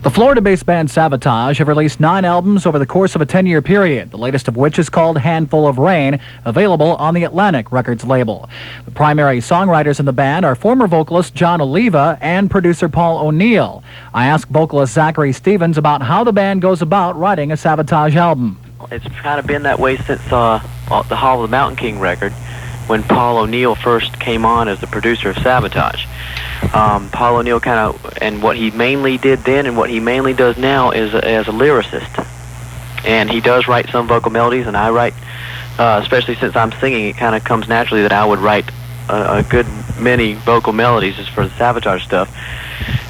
The Florida-based band Savatage have released 9 albums over the course of a 10-year period, the latest of which is called Handful of Rain, available on the Atlantic Records label. The primary songwriters in the band are former vocalist John Oliva and producer Paul O'Neill. I asked vocalist Zachary Stevens about how the band goes about writing a Savatage album. It's kind of been that way since the Hall of the Mountain King record, when Paul O'Neill first came on as the producer of Savatage. Paul O'Neill and what he mainly did then and what he mainly does now is as a lyricist. And he does write some vocal melodies, and I write, especially since I'm singing, it kind of comes naturally that I would write a good many vocal melodies as for the Savatage stuff.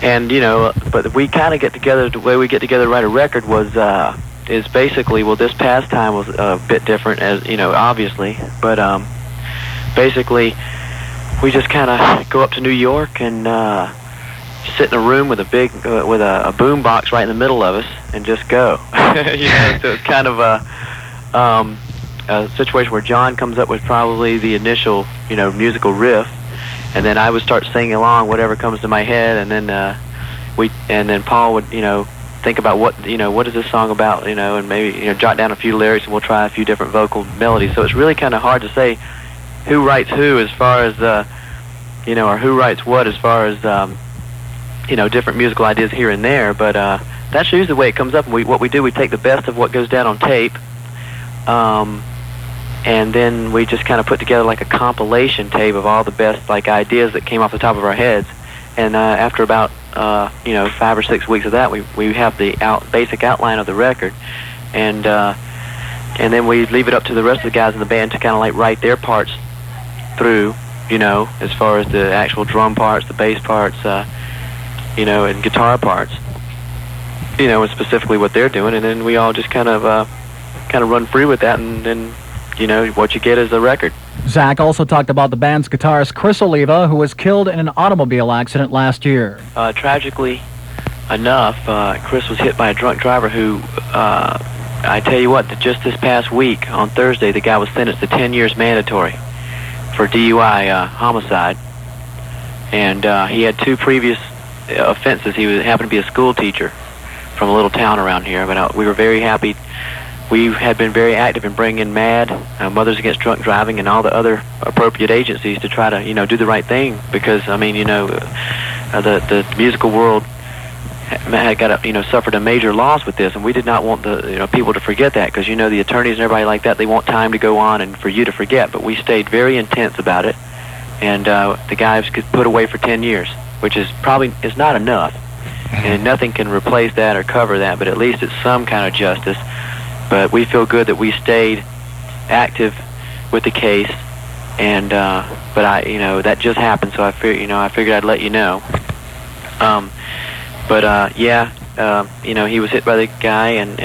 And, but we kind of get together, the way we get together to write a record is basically, well, this past time was a bit different, as, obviously, but basically, we just kind of go up to New York and sit in a room with a boom box right in the middle of us and just go. So it's kind of a situation where John comes up with probably the initial, musical riff, and then I would start singing along whatever comes to my head, and then Paul would, think about what is this song about, and maybe jot down a few lyrics, and we'll try a few different vocal melodies. So it's really kind of hard to say who writes who as far as or who writes what as far as different musical ideas here and there, but that's usually the way it comes up. And what we do, we take the best of what goes down on tape, and then we just kind of put together like a compilation tape of all the best ideas that came off the top of our heads. And after about 5 or 6 weeks of that, we have the basic outline of the record, and then we leave it up to the rest of the guys in the band to kind of write their parts through, as far as the actual drum parts, the bass parts, and guitar parts, and specifically what they're doing, and then we all just kind of run free with that, and then, what you get is a record. Zach also talked about the band's guitarist Chris Oliva, who was killed in an automobile accident last year. Tragically enough, Chris was hit by a drunk driver who, I tell you what, just this past week, on Thursday, the guy was sentenced to 10 years mandatory for DUI homicide. And he had 2 previous offenses. He happened to be a school teacher from a little town around here. But we were very happy. We had been very active in bringing in MAD, Mothers Against Drunk Driving, and all the other appropriate agencies to try to, do the right thing. Because, the musical world had suffered a major loss with this, and we did not want the people to forget that, because the attorneys and everybody like that, they want time to go on and for you to forget. But we stayed very intense about it, and the guys could put away for 10 years, which is not enough, and nothing can replace that or cover that, but at least it's some kind of justice. But we feel good that we stayed active with the case, and but that just happened, so I figured I'd let you know. He was hit by the guy and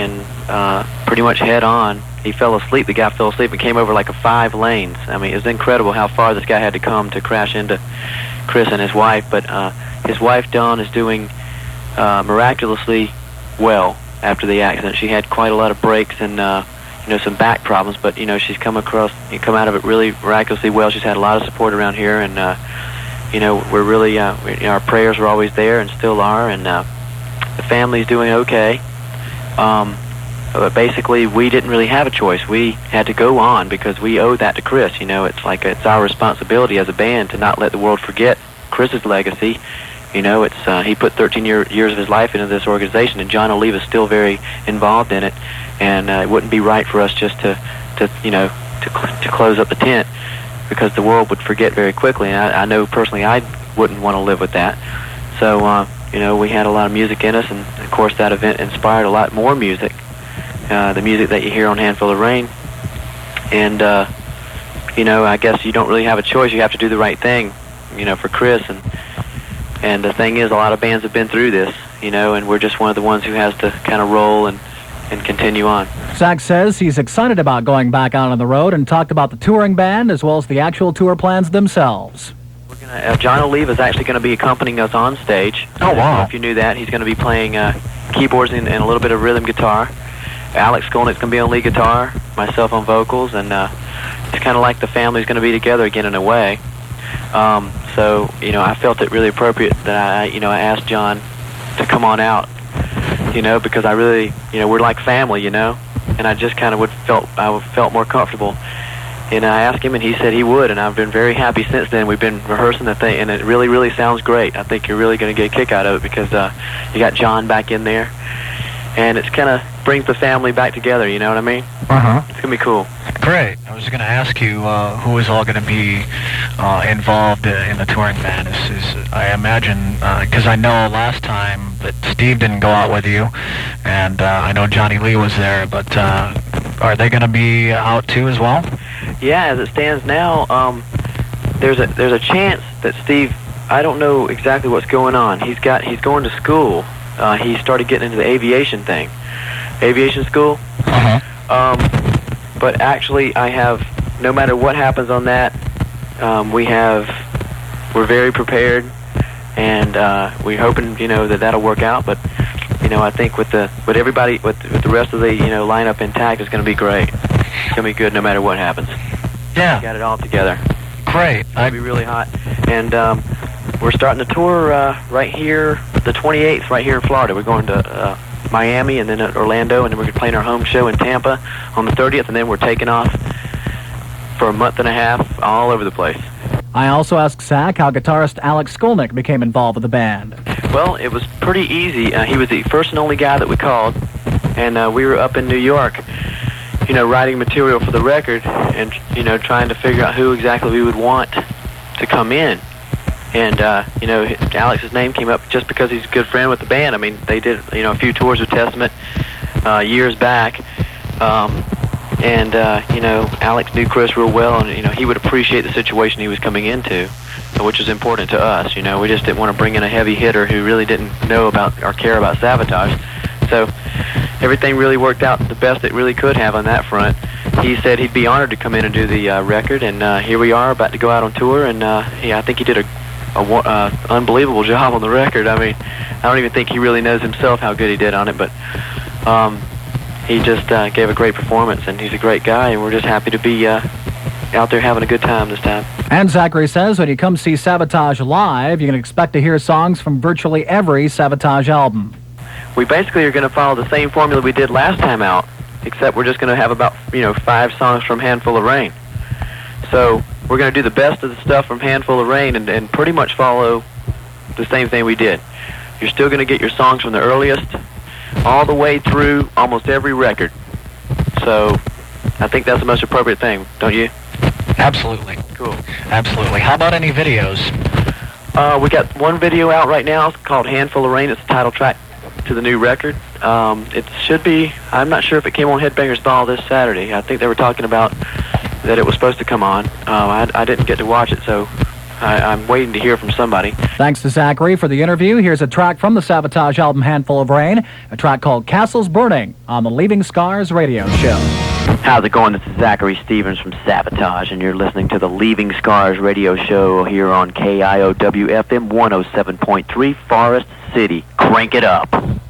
pretty much head on. He fell asleep. The guy fell asleep and came over like 5 lanes. It was incredible how far this guy had to come to crash into Chris and his wife. But his wife, Dawn, is doing miraculously well after the accident. She had quite a lot of breaks and some back problems, but she's come out of it really miraculously well. She's had a lot of support around here, and we're really, our prayers were always there and still are, and the family's doing okay. But basically, we didn't really have a choice. We had to go on because we owe that to Chris. It's our responsibility as a band to not let the world forget Chris's legacy. He put 13 years of his life into this organization, and John Oliva is still very involved in it, and it wouldn't be right for us just to close up the tent, because the world would forget very quickly, and I know personally I wouldn't want to live with that. So, we had a lot of music in us, and of course that event inspired a lot more music, the music that you hear on Handful of Rain. And, I guess you don't really have a choice. You have to do the right thing, for Chris. And the thing is, a lot of bands have been through this, and we're just one of the ones who has to kind of roll and continue on. Zach says he's excited about going back out on the road, and talked about the touring band as well as the actual tour plans themselves. John Oliva is actually going to be accompanying us on stage. Oh, wow. If you knew that, he's going to be playing keyboards and a little bit of rhythm guitar. Alex Skolnick's going to be on lead guitar, myself on vocals, and it's kind of like the family's going to be together again in a way. So, I felt it really appropriate that I asked John to come on out you know, because I really, you know, we're like family, you know, and I just kind of felt more comfortable. And I asked him, and he said he would, and I've been very happy since then. We've been rehearsing the thing, and it really, really sounds great. I think you're really going to get a kick out of it because you got John back in there, and it's kind of brings the family back together, you know what I mean? Uh-huh. It's going to be cool. Great. I was going to ask you who is all going to be involved in the touring band. I imagine, because I know last time that Steve didn't go out with you, and I know Johnny Lee was there, but are they going to be out too as well? Yeah, as it stands now, there's a chance that Steve, I don't know exactly what's going on. He's going to school. He started getting into the aviation thing. Aviation school. Uh-huh. But actually, I have, no matter what happens on that, we're very prepared, and we're hoping, you know, that'll work out. But, you know, I think with the rest of the, you know, lineup intact, it's going to be great. It's going to be good no matter what happens. Yeah. We got it all together. Great. It's going to be really hot. And we're starting the tour right here, the 28th, right here in Florida. We're going to Miami and then Orlando, and then we're playing our home show in Tampa on the 30th, and then we're taking off for a month and a half all over the place. I also asked Zach how guitarist Alex Skolnick became involved with the band. Well, it was pretty easy. He was the first and only guy that we called, and we were up in New York, you know, writing material for the record and, you know, trying to figure out who exactly we would want to come in. And, you know, Alex's name came up just because he's a good friend with the band. I mean, they did, you know, a few tours with Testament years back. And, you know, Alex knew Chris real well, and, you know, he would appreciate the situation he was coming into, which is important to us. You know, we just didn't want to bring in a heavy hitter who really didn't know about or care about Savatage. So everything really worked out the best it really could have on that front. He said he'd be honored to come in and do the record, and here we are about to go out on tour, and yeah, I think he did a unbelievable job on the record. I mean, I don't even think he really knows himself how good he did on it, but he just gave a great performance, and he's a great guy, and we're just happy to be out there having a good time this time. And Zachary says when you come see Savatage live, you can expect to hear songs from virtually every Savatage album. We basically are going to follow the same formula we did last time out, except we're just going to have about, you know, 5 songs from Handful of Rain. So we're going to do the best of the stuff from Handful of Rain and pretty much follow the same thing we did. You're still going to get your songs from the earliest all the way through almost every record. So I think that's the most appropriate thing, don't you? Absolutely. Cool. Absolutely. How about any videos? We got one video out right now. It's called Handful of Rain. It's the title track to the new record. It should be, I'm not sure if it came on Headbangers Ball this Saturday. I think they were talking about that it was supposed to come on. I didn't get to watch it, so I'm waiting to hear from somebody. Thanks to Zachary for the interview. Here's a track from the Savatage album Handful of Rain, a track called Castles Burning on the Leaving Skaars radio show. How's it going? This is Zachary Stevens from Savatage, and you're listening to the Leaving Skaars radio show here on KIOW FM 107.3 Forest City. Crank it up.